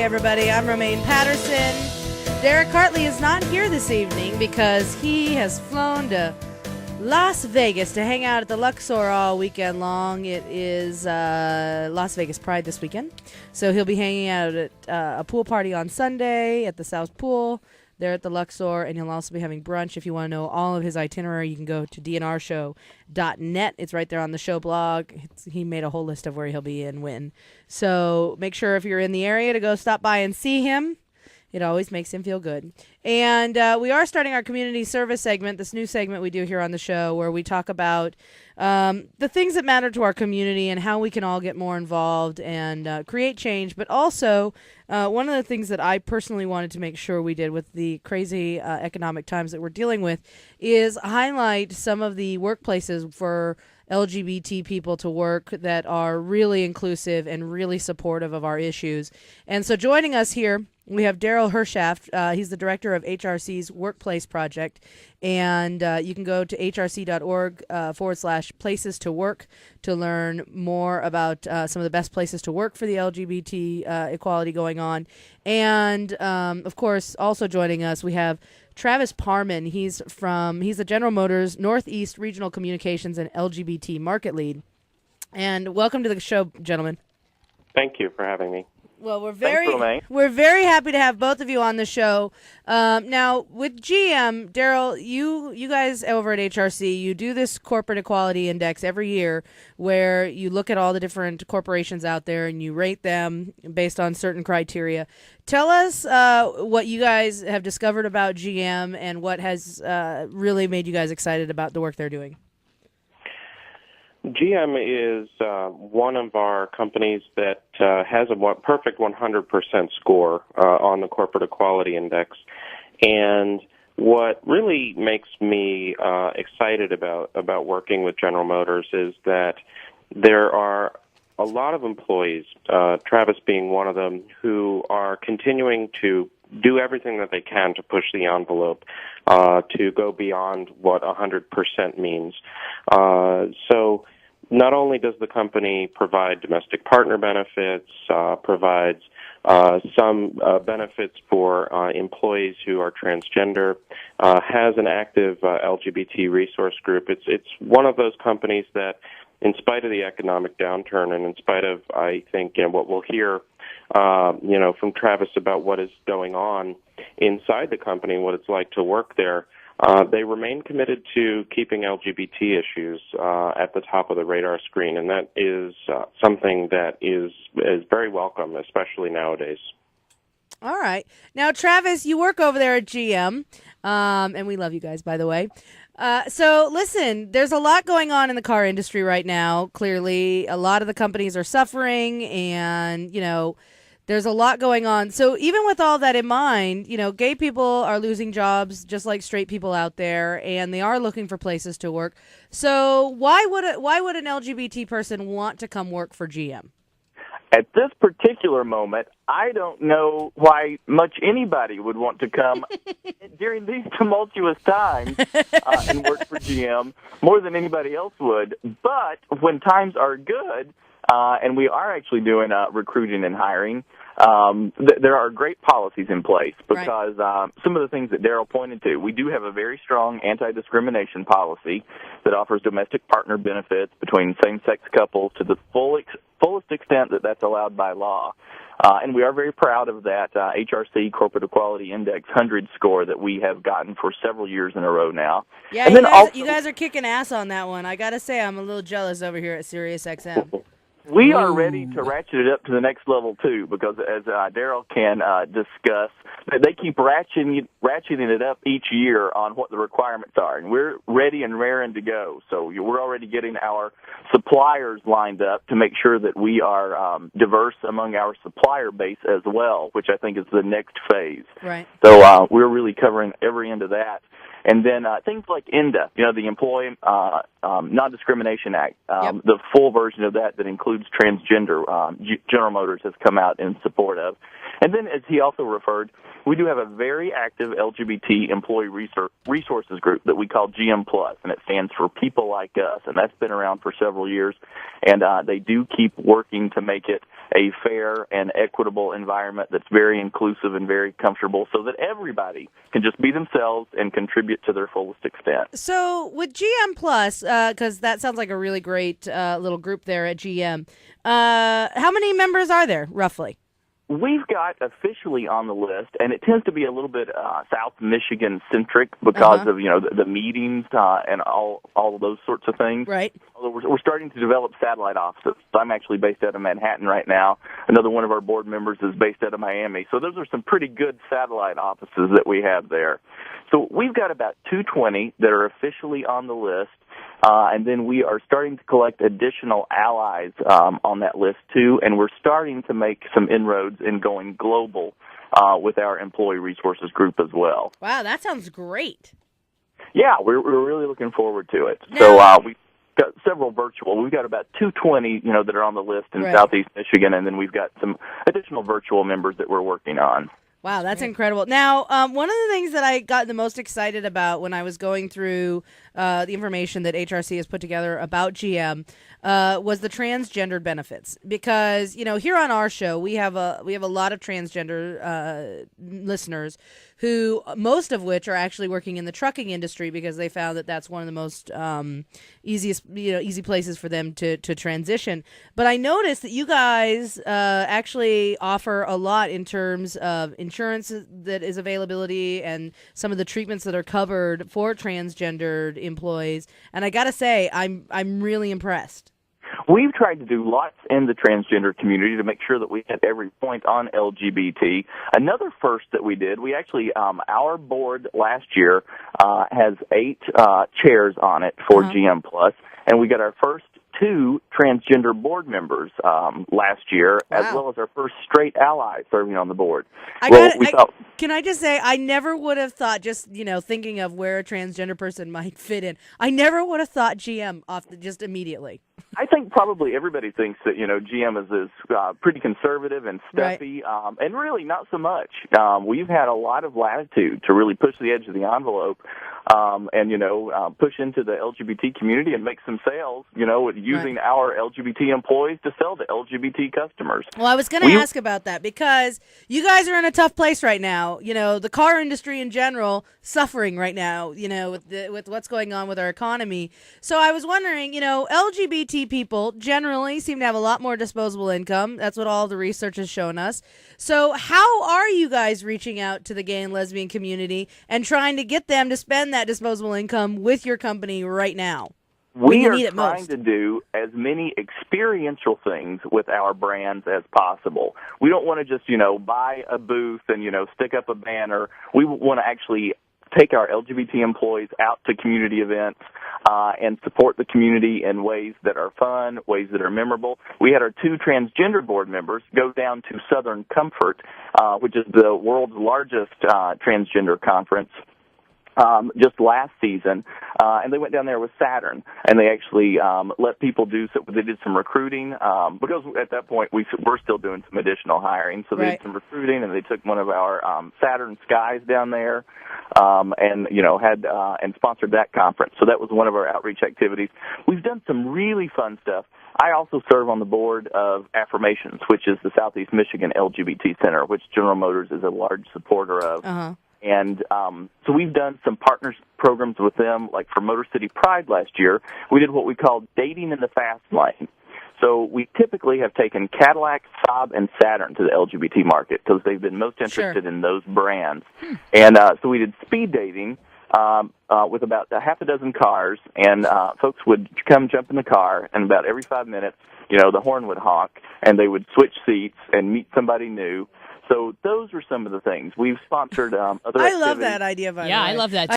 everybody. I'm Romaine Patterson. Derek Hartley is not here this evening because he has flown to Las Vegas to hang out at the Luxor all weekend long. It is Las Vegas Pride this weekend. So he'll be hanging out at a pool party on Sunday at the South Pool there at the Luxor, and he'll also be having brunch. If you want to know all of his itinerary, you can go to dnrshow.net. It's right there on the show blog. He made a whole list of where he'll be and when. So make sure if you're in the area to go stop by and see him. It always makes him feel good. And we are starting our community service segment, this new segment we do here on the show, where we talk about the things that matter to our community and how we can all get more involved and create change. But also, one of the things that I personally wanted to make sure we did with the crazy economic times that we're dealing with is highlight some of the workplaces for LGBT people to work that are really inclusive and really supportive of our issues. And so joining us here, we have Daryl Hershaft. He's the director of HRC's Workplace Project. And you can go to hrc.org/places to work to learn more about some of the best places to work for the LGBT equality going on. And, of course, also joining us, we have Travis Parman. He's the General Motors Northeast Regional Communications and LGBT Market Lead. And welcome to the show, gentlemen. Thank you for having me. Well, we're very happy to have both of you on the show. Now, with GM, Daryl, you guys over at HRC, you do this corporate equality index every year where you look at all the different corporations out there and you rate them based on certain criteria. Tell us what you guys have discovered about GM and what has really made you guys excited about the work they're doing. GM is one of our companies that has a perfect 100% score on the Corporate Equality Index. And what really makes me excited about working with General Motors is that there are a lot of employees, Travis being one of them, who are continuing to do everything that they can to push the envelope, to go beyond what 100% means. So not only does the company provide domestic partner benefits, provides some benefits for employees who are transgender, has an active LGBT resource group. It's one of those companies that, in spite of the economic downturn and in spite of, I think, what we'll hear from Travis about what is going on inside the company, what it's like to work there, they remain committed to keeping LGBT issues at the top of the radar screen, and that is something that is very welcome, especially nowadays. All right. Now, Travis, you work over there at GM, and we love you guys, by the way. So, listen, there's a lot going on in the car industry right now. Clearly, a lot of the companies are suffering, and, there's a lot going on. So even with all that in mind, gay people are losing jobs just like straight people out there, and they are looking for places to work. So why would an LGBT person want to come work for GM? At this particular moment, I don't know why much anybody would want to come during these tumultuous times and work for GM more than anybody else would. But when times are good, and we are actually doing recruiting and hiring, there are great policies in place because some of the things that Daryl pointed to, we do have a very strong anti-discrimination policy that offers domestic partner benefits between same-sex couples to the fullest extent that that's allowed by law. And we are very proud of that HRC Corporate Equality Index 100 score that we have gotten for several years in a row now. Yeah, and you guys are kicking ass on that one. I got to say, I'm a little jealous over here at Sirius XM. We are ready to ratchet it up to the next level, too, because as Daryl can discuss, they keep ratcheting it up each year on what the requirements are, and we're ready and raring to go. So we're already getting our suppliers lined up to make sure that we are diverse among our supplier base as well, which I think is the next phase. Right. So we're really covering every end of that. And then things like INDA, the Employee Non-Discrimination Act, the full version of that includes transgender, General Motors has come out in support of. And then, as he also referred, we do have a very active LGBT employee resources group that we call GM Plus, and it stands for People Like Us, and that's been around for several years, and they do keep working to make it a fair and equitable environment that's very inclusive and very comfortable so that everybody can just be themselves and contribute to their fullest extent. So with GM Plus, because that sounds like a really great little group there at GM, how many members are there, roughly? We've got officially on the list, and it tends to be a little bit South Michigan centric because of the meetings and all of those sorts of things. Right. Although we're starting to develop satellite offices. I'm actually based out of Manhattan right now. Another one of our board members is based out of Miami. So those are some pretty good satellite offices that we have there. So we've got about 220 that are officially on the list. And then we are starting to collect additional allies on that list, too, and we're starting to make some inroads in going global with our employee resources group as well. Wow, that sounds great. Yeah, we're really looking forward to it. Now, So we've got several virtual. We've got about 220, that are on the list in Southeast Michigan, and then we've got some additional virtual members that we're working on. Wow, that's incredible. Now, one of the things that I got the most excited about when I was going through the information that HRC has put together about GM was the transgendered benefits. Because, here on our show, we have a lot of transgender listeners who, most of which are actually working in the trucking industry because they found that that's one of the most easy places for them to transition. But I noticed that you guys actually offer a lot in terms of insurance that is availability and some of the treatments that are covered for transgendered employees. And I got to say, I'm really impressed. We've tried to do lots in the transgender community to make sure that we hit every point on LGBT. Another first that we did, we actually, our board last year has 8 chairs on it for GM Plus, and we got our first 2 transgender board members last year, as well as our first straight ally serving on the board. Can I just say, I never would have thought, just, thinking of where a transgender person might fit in, I never would have thought GM just immediately. I think probably everybody thinks that, GM is pretty conservative and stuffy, and really not so much. We've had a lot of latitude to really push the edge of the envelope and, push into the LGBT community and make some sales, using our LGBT employees to sell to LGBT customers. Well, I was going to ask about that because you guys are in a tough place right now. The car industry in general suffering right now, with what's going on with our economy. So I was wondering, LGBT people generally seem to have a lot more disposable income. That's what all the research has shown us. So how are you guys reaching out to the gay and lesbian community and trying to get them to spend that disposable income with your company right now? We are trying to do as many experiential things with our brands as possible. We don't want to just, buy a booth and, stick up a banner. We want to actually take our LGBT employees out to community events and support the community in ways that are fun, ways that are memorable. We had our 2 transgender board members go down to Southern Comfort, which is the world's largest transgender conference, just last season, and they went down there with Saturn, and they actually let people they did some recruiting, because at that point we're still doing some additional hiring, so they did some recruiting, and they took one of our Saturn Skies down there, and had and sponsored that conference. So that was one of our outreach activities. We've done some really fun stuff. I also serve on the board of Affirmations, which is the Southeast Michigan LGBT Center, which General Motors is a large supporter of. And so we've done some partners programs with them, like for Motor City Pride last year. We did what we called Dating in the Fast Lane. So we typically have taken Cadillac, Saab, and Saturn to the LGBT market because they've been most interested in those brands. And so we did speed dating with about a half a dozen cars, and folks would come jump in the car, and about every 5 minutes, the horn would honk, and they would switch seats and meet somebody new. So those are some of the things. We've sponsored other activities. I love that idea, by the way. Yeah, I love that,